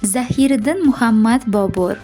Zahiriddin Muhammad Bobur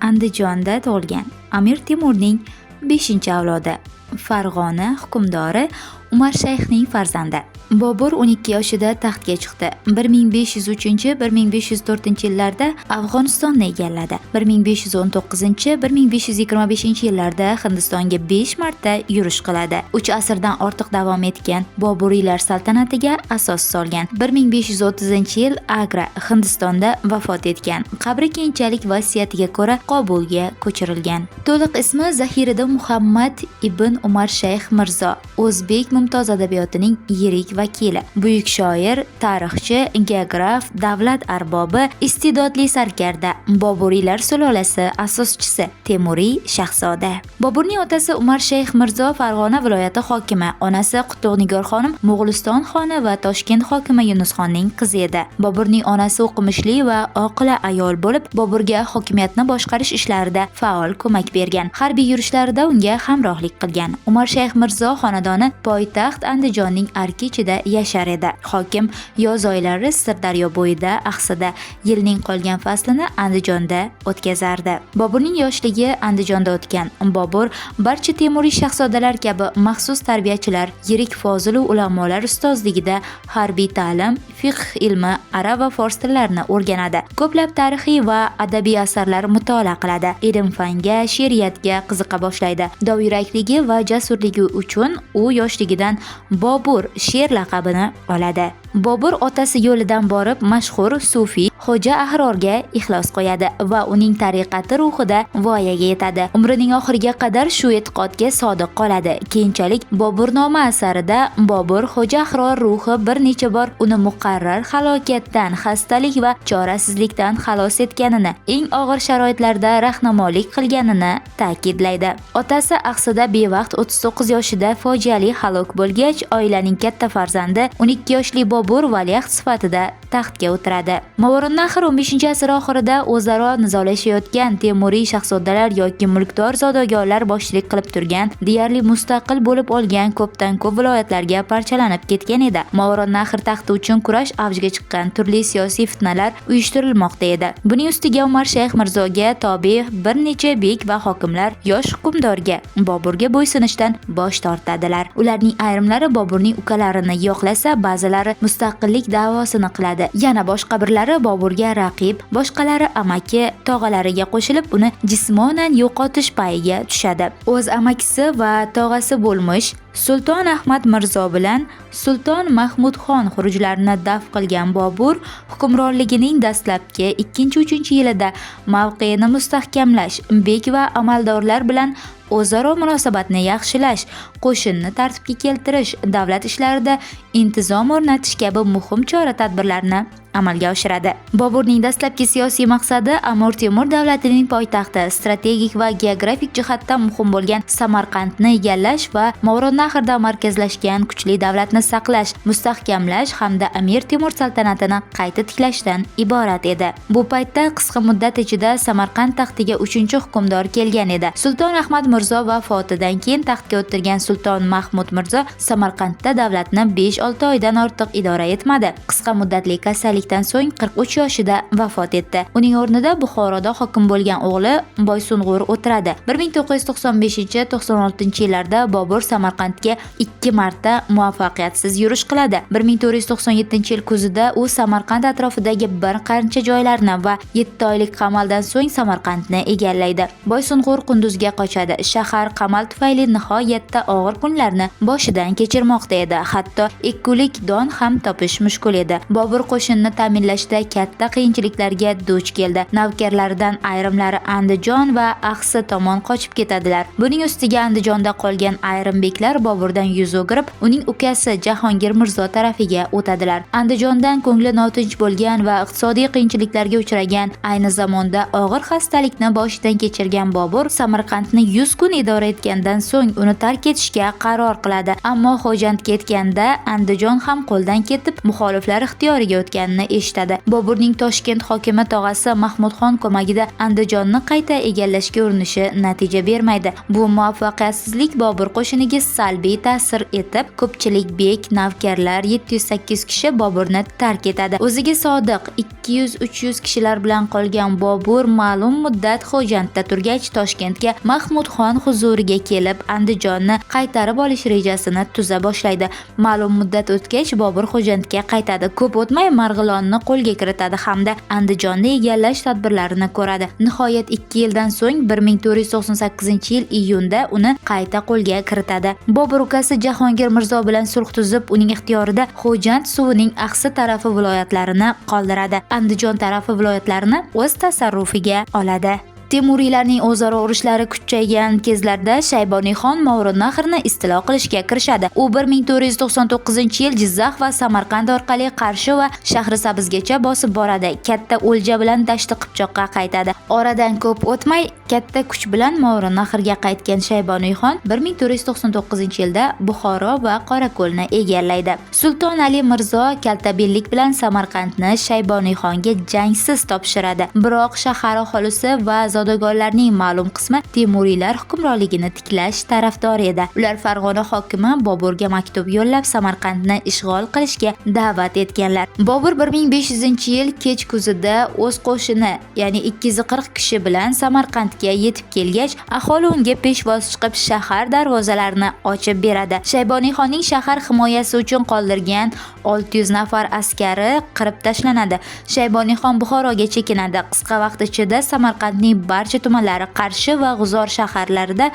Andijonda tug'ilgan. Amir Temurning 5-avlodi. Farg'ona hukmdori Umar Shayxning farzandi. Bobur 12 yoshida taxtga chiqdi. 1503-1504-yillarda Afg'onistonni egalladi. 1519-1525 yillarda Hindistonga 5 marta yurish qiladi. 3 asrdan ortiq davom etgan Boburiylar saltanatiga asos solgan. 1530-yil Agra, Hindistonda vafot etgan. Qabri keyinchalik vasiyatiga ko'ra Qobulga ko'chirilgan. To'liq ismi Zahiriddin Muhammad ibn Umar Shayx Mirzo. O'zbek mumtoz adabiyotining yirik vakili, buyuk shoir, tarixchi, geograf, davlat arbobi, iste'dodli sarkarda, Boburiylar sulolasi asoschisi, Temuriy shahzoda. Boburning otasi Umar Shayx Mirzo Farg'ona viloyati hokimi, onasi Qutlug'nigor xonim Mo'g'uliston xoni va Toshkent hokimi Yunusxonning qizi edi. Boburning onasi o'qimishli va oqila ayol bo'lib, Boburga hokimiyatni boshqarish ishlarida faol ko'mak bergan. Harbiy yurishlarida unga hamrohlik qilgan. Umar Shayx Mirzo xonadoni poytaxt Andijonning arki ichida yashar edi. Hokim yoz oylari Sirdaryo bo'yida axsida, yilning qolgan faslini Andijonda o'tkazardi. Boburning yoshligi Andijonda o'tgan. Bobur barcha Temuriy shahzodalar kabi maxsus tarbiyachilar, yirik fozil ulamolar ustozligida harbiy ta'lim, fiqh ilmi, arab va fors tillarini o'rganadi. Ko'plab tarixiy va adabiy asarlar mutolaa qiladi. Ilm-fanga, she'riyatga qiziqa boshlaydi. Dovyurakligi va jasurligi uchun u yoshligidan Bobur she'r laqabini oladi. Bobur otasi yo'lidan borib mashhur sufiy Xo'ja Ahrorga ixlos qo'yadi va uning tariqati ruhida voyaga yetadi. Umrining oxiriga qadar shu e'tiqodga sodiq qoladi. Keyinchalik Boburnoma asarida Bobur Xo'ja Ahror ruhi bir necha bor uni muqarrar halokatdan, xastalik va chorasizlikdan xalos etganini, eng og'ir sharoitlarda rahnamolik qilganini ta'kidlaydi. Otasi axsida bevaqt 39 yoshida fojiali halok bo'lgach, oilaning katta farzandi 12 yoshli Bobur valiahd sifatida taxtga o'tiradi. Movarounnahr 15-asr oxirida o'zaro nizolashayotgan Temuriy shahzodalar yoki mulkdor zodagonlar boshchilik qilib turgan, deyarli mustaqil bo'lib olgan ko'pdan ko'p viloyatlarga parchalanib ketgan edi. Movarounnahr taxti uchun kurash avjiga chiqqan, turli siyosiy fitnalar uyushtirilmoqda edi. Buning ustiga Umar Shayx Mirzoga tobe bir necha bek va hokimlar yosh hukmdorga, Boburga bo'ysunishdan bosh tortadilar. Ularning ayrimlari Boburning ukalarini yo'qlasa, ba'zilari mustaqillik da'vosini qiladi. Yana boshqa birlari Boburga raqib, boshqalari amaki, tog'alariga qo'shilib uni jismonan yo'qotish payiga tushadi. O'z amakisi va tog'asi bo'lmish Sulton Ahmad Mirzo bilan Sulton Mahmudxon xurujlarini daf qilgan Bobur hukmronligining dastlabki 2-3 yilida mavqeini mustahkamlash, bek va amaldorlar bilan o'zaro munosabatni yaxshilash, qo'shinni tartibga keltirish, davlat ishlarida intizom o'rnatish kabi muhim chora-tadbirlarni amalga oshiradi. Boburning dastlabki siyosiy maqsadi Amir Temur davlatining poytaxti, strategik va geografik jihatdan muhim bo'lgan Samarqandni egallash va Movarounnahrda markazlashgan kuchli davlatni saqlash, mustahkamlash hamda Amir Temur saltanatini qayta tiklashdan iborat edi. Bu paytda qisqa muddat ichida Samarqand taxtiga 3-hukmdor kelgan edi. Sulton Ahmad Mirzo vafotidan keyin taxtga o'tirgan Sulton Mahmud Mirzo Samarqandda davlatni 5-6 oydan ortiq idora etmadi. Qisqa muddatli kasallikdan so'ng 43 yoshida vafot etdi. Uning o'rnida Buxoroda hokim bo'lgan o'g'li Boysung'ur o'tiradi. 1995-96-yillarda Bobur Samarqandga 2 marta muvaffaqiyatsiz yurish qiladi. 1497-yil kuzida u Samarqand atrofidagi bir qancha joylarni va 7 oylik qamaldan so'ng Samarqandni egallaydi. Boysung'ur Qunduzga qochadi. Shahar qamal tufayli nihoyatda og'ir kunlarni boshidan kechirmoqda edi. Hatto ekkulik don ham topish mushkul edi. Bobur qo'shinni ta'minlashda katta qiyinchiliklarga duch keldi. Navkarlaridan ayrimlari Andijon va Axsi tomon qochib ketadilar. Buning ustiga Andijonda qolgan ayrim beklar Boburdan yuz o'girib, uning ukasi Jahongir Mirzo tarafiga o'tadilar. Andijondan ko'ngli notinch bo'lgan va iqtisodiy qiyinchiliklarga uchragan, ayni zamonda og'ir xastalikni boshidan kechirgan Bobur Samarqandni 100 kun idora etgandan so'ng uni tark etishga qaror qiladi. Ammo Xo'jandga yetganda Andijon ham qo'ldan ketib, muxoliflar ixtiyoriga o'tganini eshitadi. Boburning Toshkent hokimi tog'asi Mahmudxon ko'magida Andijonni qayta egallashga urinishi natija bermaydi. Bu muvaffaqiyatsizlik Bobur qo'shiniga salbiy ta'sir etib, ko'pchilik bek, navkarlar 708 kishi Boburni tark etadi. O'ziga sodiq 200-300 kishilar bilan qolgan Bobur ma'lum muddat Xo'jandda turgach, Toshkentga Mahmudxon huzuriga kelib, Andijonni qaytarib olish rejasini tuza boshlaydi. Ma'lum muddat o'tgach, Bobur Xo'jandga qaytadi. Ko'p o'tmay Marg'ilonni qo'lga kiritadi hamda Andijonni egallash tadbirlarini ko'radi. Nihoyat 2 yildan so'ng 1498-yil iyunda uni qayta qo'lga kiritadi. Bobur ukasi Jahongir Mirzo bilan sulh tuzib, uning ixtiyorida Xo'jand suvining axsi tarafi viloyatlarini qoldiradi. Andijon tarafi viloyatlarini o'z tasarrufiga oladi. Temuriylarning o'zaro urushlari kuchaygan kezlarda Shayboniyxon Movarounnahrni istilo qilishga kirishadi. U 1499-yil Jizzax va Samarqand orqali Qarshi va Shahrisabzgacha bosib boradi. Katta o'lja bilan Dashti Qipchoqqa qaytadi. Oradan ko'p o'tmay katta kuch bilan Movarounnahrga qaytgan Shayboniyxon 1499-yilda Buxoro va Qorako'lni egallaydi. Sulton Ali Mirzo kaltabinlik bilan Samarqandni Shayboniyxonga jangsiz topshiradi. Biroq shahar aholisi va zodagonlarning ma'lum qismi Temuriylar hukmronligini tiklash tarafdori edi. Ular Farg'ona hokimi Boburga maktub yo'llab Samarqandni ishg'ol qilishga da'vat etganlar. Bobur 1500-yil kech kuzida o'z qo'shini, ya'ni 240 kishi bilan Samarqandga yetib kelgach, aholi unga peshvoz chiqib shahar darvozalarini ochib beradi. Shayboniyxonning shahar himoyasi uchun qoldirgan 600 nafar askari qirib tashlanadi. Shayboniyxon Buxoroga chekinadi. Qisqa vaqt ichida Samarqandning barcha tumanlari, Qarshi va G'uzor shaharlarida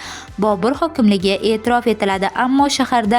Bobur hokimligi e'tirof etiladi, ammo shaharda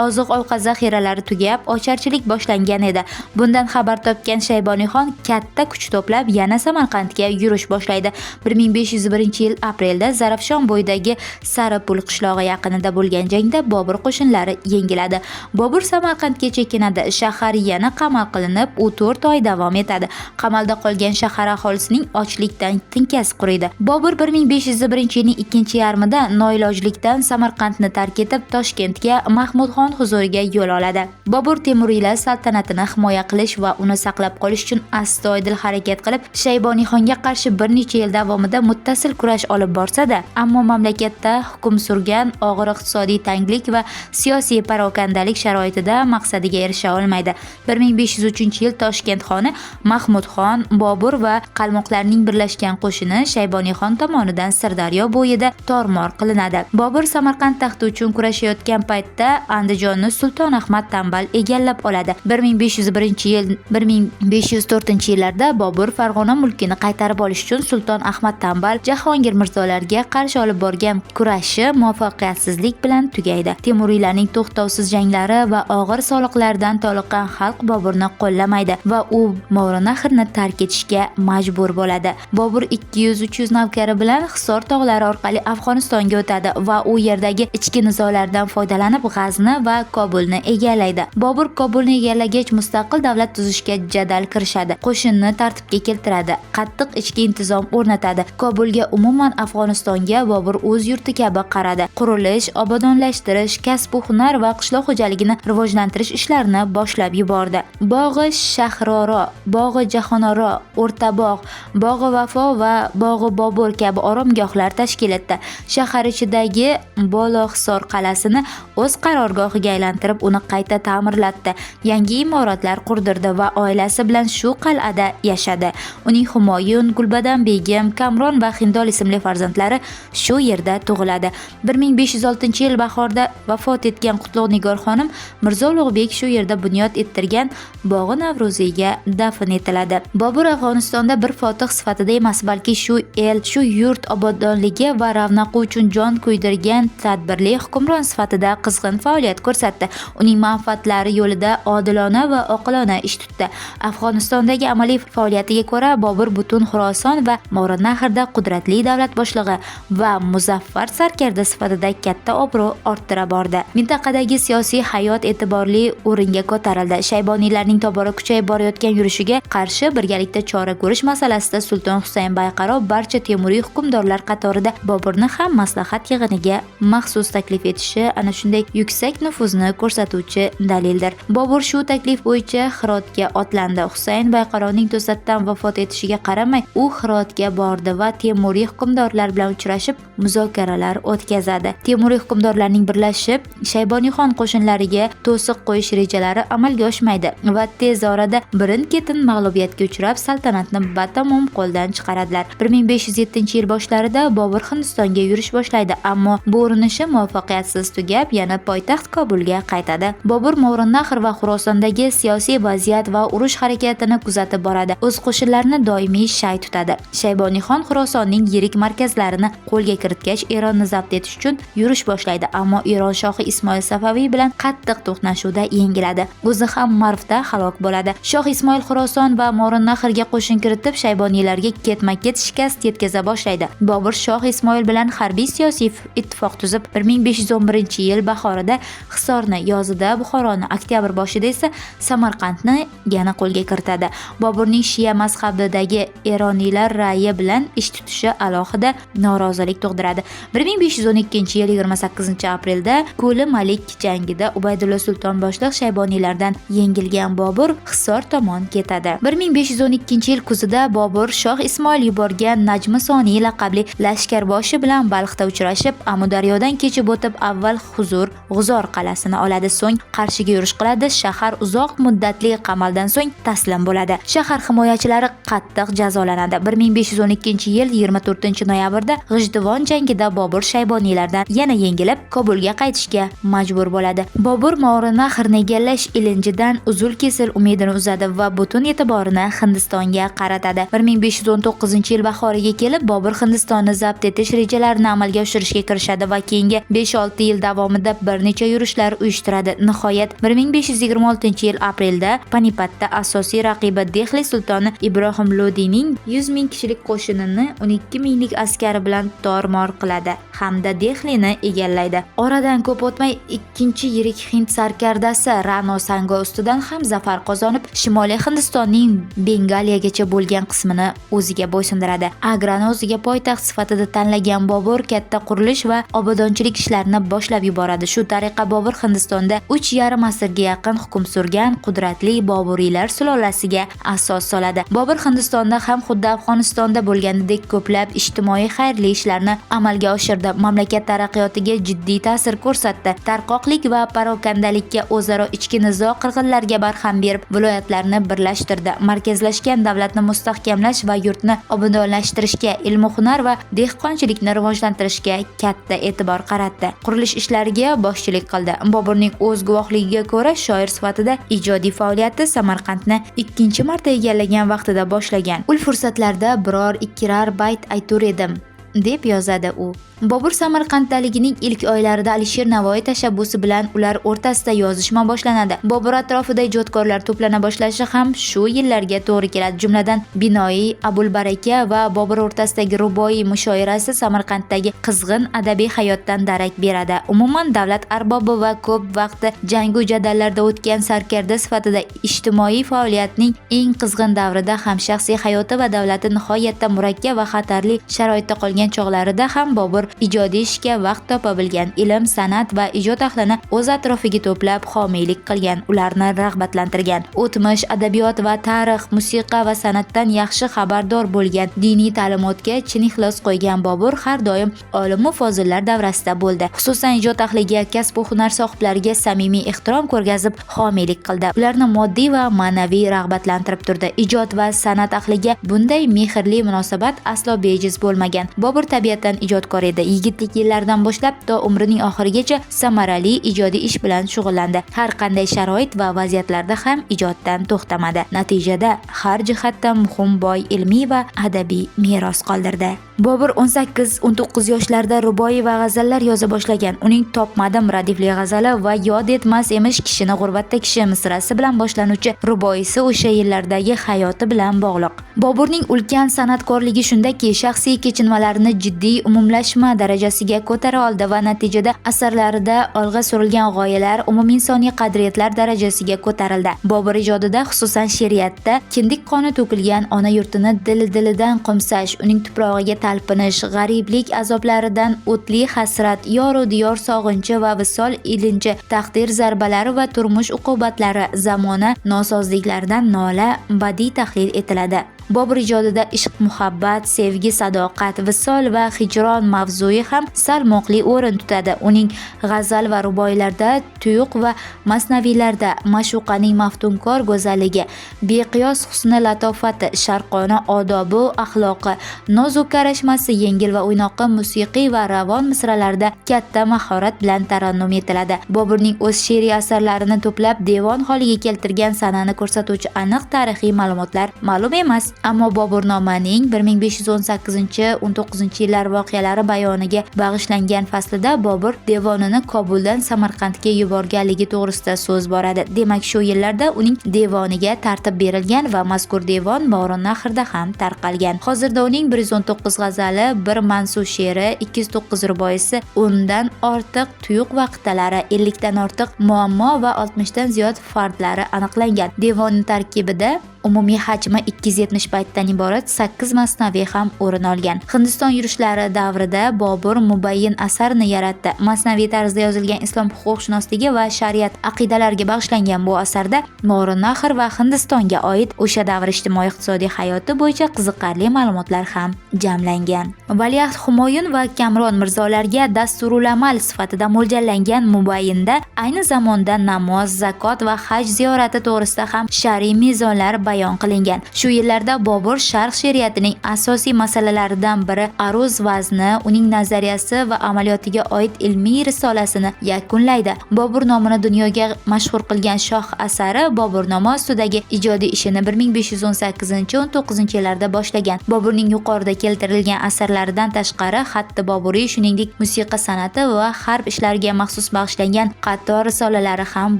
oziq-ovqat zaxiralari tugab, ocharchilik boshlangan edi. Bundan xabar topgan Shayboniyxon katta kuch to'plab yana Samarqandga yurish boshlaydi. 1501-yil aprelda Zarafshon bo'yidagi Saripul qishlog'i yaqinida bo'lgan jangda Bobur qo'shinlari yengiladi. Bobur Samarqandga chekinadi. Shahar yana qamal qilinib, u 4 oy davom etadi. Qamalda qolgan shahar aholisining ochlikdan tinkasi quriydi. Bobur 1501-yilning 2-yarmida noilojlikdan Samarqandni tark etib, Toshkentga Mahmudxon huzuriga yo'l oladi. Bobur Temuriylar saltanatini himoya qilish va uni saqlab qolish uchun astoydil harakat qilib, Shayboniyxonga qarshi bir necha yil davomida muttasil kurash olib borsa-da, ammo mamlakatda hukm surgan og'ir iqtisodiy tanglik va siyosiy parokandalik sharoitida maqsadiga erisha olmaydi. 1503-yil Toshkent xoni Mahmudxon, Bobur va qalmoqlarning birlashgan qo'shini Shayboniyxon tomonidan Sirdaryo bo'yida tormor qilinadi. Bobur Samarqand taxti uchun kurashayotgan paytda Andijonni Sulton Ahmad Tanbal egallab oladi. 1504-yillarda Bobur Farg'ona mulkini qaytarib olish uchun Sulton Ahmad Tanbal Jahongir Mirzolarga qarshi olib borgan kurashi muvaffaqiyatsizlik bilan tugaydi. Temuriylarning to'xtovsiz janglari va og'ir soliqlardan toliqqan xalq Boburni qo'llamaydi va u Movarounnahrni tark etishga majbur bo'ladi. Bobur 200-300 navkari bilan Hisor tog'lari orqali Afg'onistonga o'tadi va u yerdagi ichki nizolardan foydalanib G'azni va Kobulni egallaydi. Bobur Kobulni egallagach mustaqil davlat tuzishga jadal kirishadi. Qo'shinni tartibga keltiradi, qattiq ichki intizom o'rnatadi. Kobulga umuman Afg'onistonga Bobur o'z yurti kabi qaradi. Qurilish, obodonlashtirish, kasb-u hunar va qishloq xo'jaligini rivojlantirish ishlarini boshlab yubordi. Bog'i Shahroro, Bog'i Jahonoro, O'rtabog', Bog'i Vafo va Bog'i Bobur kabi oromgohlar tashkil etdi. Shahar ichidagi Boloxsor qal'asini o'z qarorgohiga aylantirib, uni qayta ta'mirlatdi. Yangi imoratlar qurdirdi va oilasi bilan shu qal'ada yashadi. Uning Humoyun, Gulbadan begim, Kamron va Hindol ismli farzandlari shu yerda tug'iladi. 1506-yil bahorda vafot etgan Qutlug' Nigor xonim Mirzo Ulug'bek shu yerda bunyod ettirgan Bog'i Navro'ziyga dafn etiladi. Bobur Afg'onistonda bir fotih sifatida emas, balki shu el, shu yurt obodonligi va ravnaqi uchun jon kuydirgan tadbirli hukmron sifatida qizg'in faoliyat ko'rsatdi. Uning manfaatlari yo'lida odilona va oqilona ish tutdi. Afg'onistondagi amaliy faoliyatiga ko'ra Bobur butun Xuroson va Movarounnahrda qudratli davlat boshlig'i va muzaffar sarkarda sifatida katta obro' orttira bordi. Mintaqadagi siyosiy hayot e'tiborli o'ringa ko'tarildi. Shayboniylarning tobora kuchayib borayotgan yurishiga qarshi birgalikda chora ko'rish masalasida Sulton Husayn Bayqaro barcha barcha temuriy hukmdorlar qatorida Boburni ham maslahat yig'iniga maxsus taklif etishi ana shunday yuksak nufuzni ko'rsatuvchi dalildir. Bobur shu taklif bo'yicha Hirotga otlandi. Husayn Bayqarovning to'satdan vafot etishiga qaramay, u Hirotga bordi va temuriy hukmdorlar bilan uchrashib, muzokaralar o'tkazadi. Temuriy hukmdorlarning birlashib Shayboniyxon qo'shinlariga to'siq qo'yish rejalari amalga oshmaydi va tez orada birin-ketin mag'lubiyatga uchrab, saltanatni batamom qo'ldan chiqaradilar. 1507-yil boshlarida Bobur Hindistonga yurish boshlaydi, ammo bu urinishi muvaffaqiyatsiz tugab, yana poytaxt Kobulga qaytadi. Bobur Movarounnahr va Xurosondagi siyosiy vaziyat va urush harakatini kuzatib boradi. O'z qo'shinlarini doimiy shay tutadi. Shayboniyxon Xurosonning yirik markazlarini qo'lga kiritgach, Eronni zabt etish uchun yurish boshlaydi, ammo Eron shohi Ismoil Safaviy bilan qattiq to'qnashuvda yengiladi. O'zi ham Marvda halok bo'ladi. Shoh Ismoil Xuroson va Movarounnahrga qo'shin kiritib, Shayboniylarga ketma-ket shikast yetkaza boshlaydi. Bobur shoh Ismoil bilan harbiy siyosiy ittifoq tuzib, 1511-yil bahorida Hisorni, yozida Buxoroni, oktyabr boshida esa Samarqandni yana qo'lga kiritadi. Boburning Shia mazhabidagi Eroniylar ra'yi bilan ish tutishi alohida norozilik tug'diradi. 1512-yil 28-aprelda Ko'li Malik jangida Ubaydulla Sulton boshliq Shayboniylardan yengilgan Bobur Hisor tomon ketadi. 1512-yil kuzida Bobur shoh Ismoil yuborgan Najmi Soniy laqabli lashkarboshi bilan Balxda uchrashib, Amudaryodan kechib o'tib, avval Huzur, G'uzor qal'asini oladi, so'ng Qarshiga yurish qiladi. Shahar uzoq muddatli qamaldan so'ng taslim bo'ladi. Shahar himoyachilari qattiq jazolanadi. 1512-yil 24-noyabrda G'ijduvon jangida Bobur Shayboniylardan yana yengilib, Kobulga qaytishga majbur bo'ladi. Bobur Movarounnahrni egallash ilinjidan uzul-kesil umidini uzadi va butun e'tiborini Hindistonga qaratadi. 1519-yil bahoriga kelib, Bobur Hindistonni zabt etish rejalarini amalga oshirishga kirishadi va keyingi 5-6 yil davomida bir necha yurishlar uyushtiradi. Nihoyat 1526-yil aprelda Panipatda asosiy raqibi Dehli sultoni Ibrohim Lodining 100 ming kishilik qo'shinini 12 minglik askari bilan tor-mor qiladi hamda Dehlini egallaydi. Oradan ko'p o'tmay ikkinchi yirik Hind sarkardasi Rano Sango ustidan ham zafar qozonib, Shimoliy Hindistonning Bengaliyagacha bo'lgan qismini o'ziga bo'ysundiradi. Agrani o'ziga poytaxt sifatida tanlagan Bobur katta qurilish va obodonchilik ishlarini boshlab yuboradi. Shu tariqa Bobur Hindistonda 3,5 asrga yaqin hukm surgan qudratli Boburiylar sulolasiga asos soladi. Bobur Hindistonda ham xuddi Afg'onistonda bo'lganidek ko'plab ijtimoiy xayrli ishlarni amalga oshirdi. Mamlakat taraqqiyotiga jiddiy ta'sir ko'rsatdi. Tarqoqlik va parokandalikka o'zaro ichki nizo qirg'inlarga barham berib, viloyatlarni birlashtirdi. Markazlashgan davlatni mustahkamlash va yurtni obodonlashtirishga, ilm-hunar va dehqonchilikni rivojlantirishga katta e'tibor qaratdi. Qurilish ishlariga boshchilik qildi. Boburning o'z guvohligiga ko'ra, shoir sifatida ijodiy faoliyati Samarqandni ikkinchi marta egallagan vaqtida boshlagan. Ul fursatlarda biror ikkirar bayt aytur edim, deb yozadi u. Bobur Samarqanddaligining ilk oylarida Alisher Navoiy tashabbusi bilan ular o'rtasida yozishma boshlanadi. Bobur atrofida ijodkorlar to'plana boshlashi ham shu yillarga to'g'ri keladi. Jumladan Binoyi, Abul Baraka va Bobur o'rtasidagi ruboiy mushoirasi Samarqanddagi qizg'in adabiy hayotdan darak beradi. Umuman davlat arbobi va ko'p vaqti jangu jadallarda o'tgan sarkarda sifatida ijtimoiy faoliyatning eng qizg'in davrida ham shaxsiy hayoti va davlati nihoyatda murakkab va xatarli sharoitda qolgan chog'larida ham Bobur ijodiy ishga vaqt topa bilgan, ilm, san'at va ijod ahlini o'z atrofiga to'plab homiylik qilgan, ularni rag'batlantirgan, o'tmish, adabiyot va tarix, musiqa va san'atdan yaxshi xabardor bo'lgan, diniy ta'limotga chin ixlos qo'ygan Bobur har doim olim va fozillar davrasida bo'ldi. Xususan ijod ahliga, kasb va hunar sohiblariga samimiy ehtirom ko'rgazib, homiylik qildi. Ularni moddiy va ma'naviy rag'batlantirib turdi. Ijod va san'at ahliga bunday mehrli munosabat aslo bejiz bo'lmagan. Bobur tabiatan ijodkor edi. Yigitlik yillaridan boshlab to umrining oxirigacha samarali ijodiy ish bilan shug'ullandi. Har qanday sharoit va vaziyatlarda ham ijoddan to'xtamadi. Natijada har jihatdan muhim, boy ilmiy va adabiy meros qoldirdi. Bobur 18-19 yoshlarida ruboiy va g'azallar yoza boshlagan. Uning Topmadim radifli g'azali va Yod etmas emish kishini g'urbatda kishi misrasi bilan boshlanuvchi ruboiysi o'sha yillardagi hayoti bilan bog'liq. Boburning ulkan san'atkorligi shundaki, shaxsiy kechinmalarini jiddiy umumlashma tarjima darajasiga ko'tara oldi va natijada asarlarida olg'a surilgan g'oyalar umuminsoniy qadriyatlar darajasiga ko'tarildi. Bobur ijodida, xususan she'riyatda kindik qoni to'kilgan ona yurtini dilidan qo'msash, uning tuprog'iga talpinish, g'ariblik azoblaridan o'tli hasrat, yoru diyor sog'inchi va visol ilinji, taqdir zarbalari va turmush uqubatlari, zamona nosozliklaridan nola badiiy tahlil etiladi. Bobur ijodida ishq, muhabbat, sevgi, sadoqat, visol va hijron mavzui ham salmoqli o'rin tutadi. Uning g'azal va ruboiylarda, tuyuq va masnaviylarda ma'shuqaning maftunkor go'zalligi, beqiyos husni latofati, sharqona odobi, axloqi, nozik karashmasi, yengil va o'ynoqi musiqiy va ravon misralarda katta mahorat bilan tarannum etiladi. Boburning o'z she'riy asarlarini to'plab devon holiga keltirgan sanani ko'rsatuvchi aniq tarixiy ma'lumotlar ma'lum emas. Ammo Boburnomaning 1518-19 yillar voqealari bayoniga bag'ishlangan faslida Bobur devonini Kobuldan Samarqandga yuborganligi to'g'risida so'z boradi. Demak, shu yillarda uning devoniga tartib berilgan va mazkur devon Mo'g'rinahrda ham tarqalgan. Hozirda uning 119 g'azali, 1 mansub she'ri, 209 ruboiysi, 10 dan ortiq tuyuq va qit'alari, 50 dan ortiq muammo va 60 dan ziyod fardlari aniqlangan. Devonning tarkibida umumiy hajmi 270 baytdan iborat 8 masnaviy ham o'rin olgan. Hindiston yurishlari davrida Bobur mubayyin asarini yaratdi. Masnaviy tarzda yozilgan islom huquqshunosligi va shariat aqidalariga bag'ishlangan bu asarda Mo'g'rinahr va Hindistonga oid o'sha davr ijtimoiy-iqtisodiy hayoti bo'yicha qiziqarli ma'lumotlar ham jamlangan. Valiahd Humoyun va Kamron Mirzolarga dasturul amal sifatida mo'ljallangan mubayyinda ayni zamonda namoz, zakot va haj ziyorati to'g'risida ham shar'iy mezonlar bayon qilingan. Shu yillarda Bobur sharq she'riyatining asosiy masalalaridan biri aruz vazni, uning nazariyasi va amaliyotiga oid ilmiy risolasini yakunlaydi. Bobur nomini dunyoga mashhur qilgan shoh asari Boburnoma ustidagi ijodiy ishini 1518-19 yillarda boshlagan. Boburning yuqorida keltirilgan asarlaridan tashqari xatti boburiy, shuningdek musiqa san'ati va harb ishlariga maxsus bag'ishlangan qator risolalari ham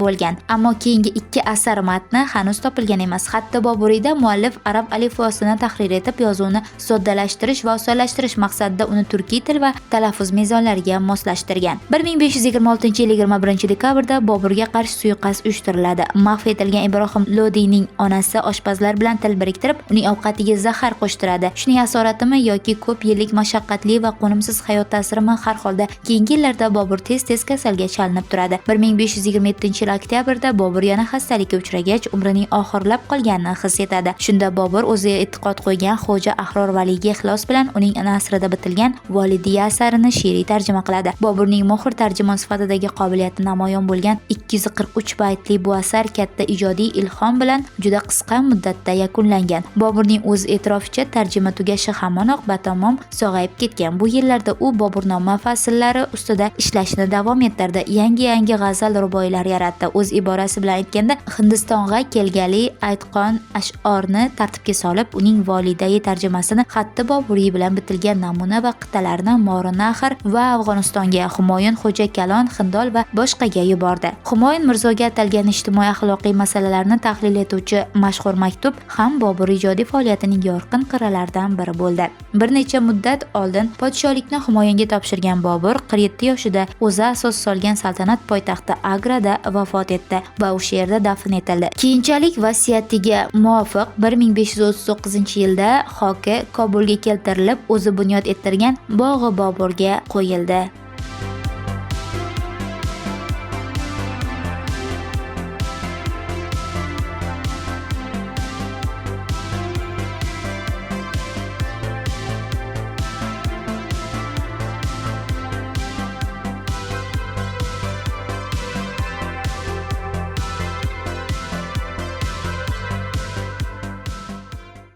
bo'lgan. Ammo keyingi 2 asar matni hanuz topilgan emas. Xatti boburiyda muallif arab alifbosini tahrir etib, yozuvni soddalashtirish va osonlashtirish maqsadida uni turkiy til va talaffuz mezonlariga moslashtirgan. 1526-yil 21-dekabrda Boburga qarshi suiqasd uyushtiriladi. Mahv etilgan Ibrohim Lodiyning onasi oshpazlar bilan til biriktirib, uning ovqatiga zahar qo'shtiradi. Shuning asoratimi yoki ko'p yillik mashaqqatli va qo'nimsiz hayot ta'sirimi, har holda keyingi yillarda Bobur tez-tez kasalga chalinib turadi. 1527-yil oktyabrda Bobur yana xastalikka uchragach, umrining oxirlab qolganini his etadi. Shunda Bobur o'ziga e'tiqod qo'ygan Xo'ja Ahror Valiyga ixlos bilan uning nasrida bitilgan Volidiya asarini she'riy tarjima qiladi. Boburning mohir tarjimon sifatidagi qobiliyati namoyon bo'lgan 243 baytli bu asar katta ijodiy ilhom bilan juda qisqa muddatda yakunlangan. Boburning o'z e'tiroficha tarjima tugashi hamonoq batamom sog'ayib ketgan. Bu yillarda u Boburnoma fasllari ustida ishlashni davom ettirdi. Yangi g'azal ruboiylar yaratdi. O'z iborasi bilan aytganda, Hindistonga kelgali aytqon ash'orni tartibga solib, uning Volidai tarjimasini xatti boburiy bilan bitilgan namuna va qit'alarni Mo'g'rinahr va Afg'onistonga, Humoyun, Xo'ja Kalon, Hindol va boshqaga yubordi. Humoyun Mirzoga atalgan ijtimoiy axloqiy masalalarni tahlil etuvchi mashhur maktub ham Bobur ijodiy faoliyatining yorqin qirralaridan biri bo'ldi. Bir necha muddat oldin podshohlikni Humoyunga topshirgan Bobur 47 yoshida o'zi asos solgan saltanat poytaxti Agrada vafot etdi va o'sha yerda dafn etildi. Keyinchalik vasiyatiga muvofiq 1539-yilda xoki Kobulga keltirilib, o'zi bunyod ettirgan bog'i Boburga qo'yildi.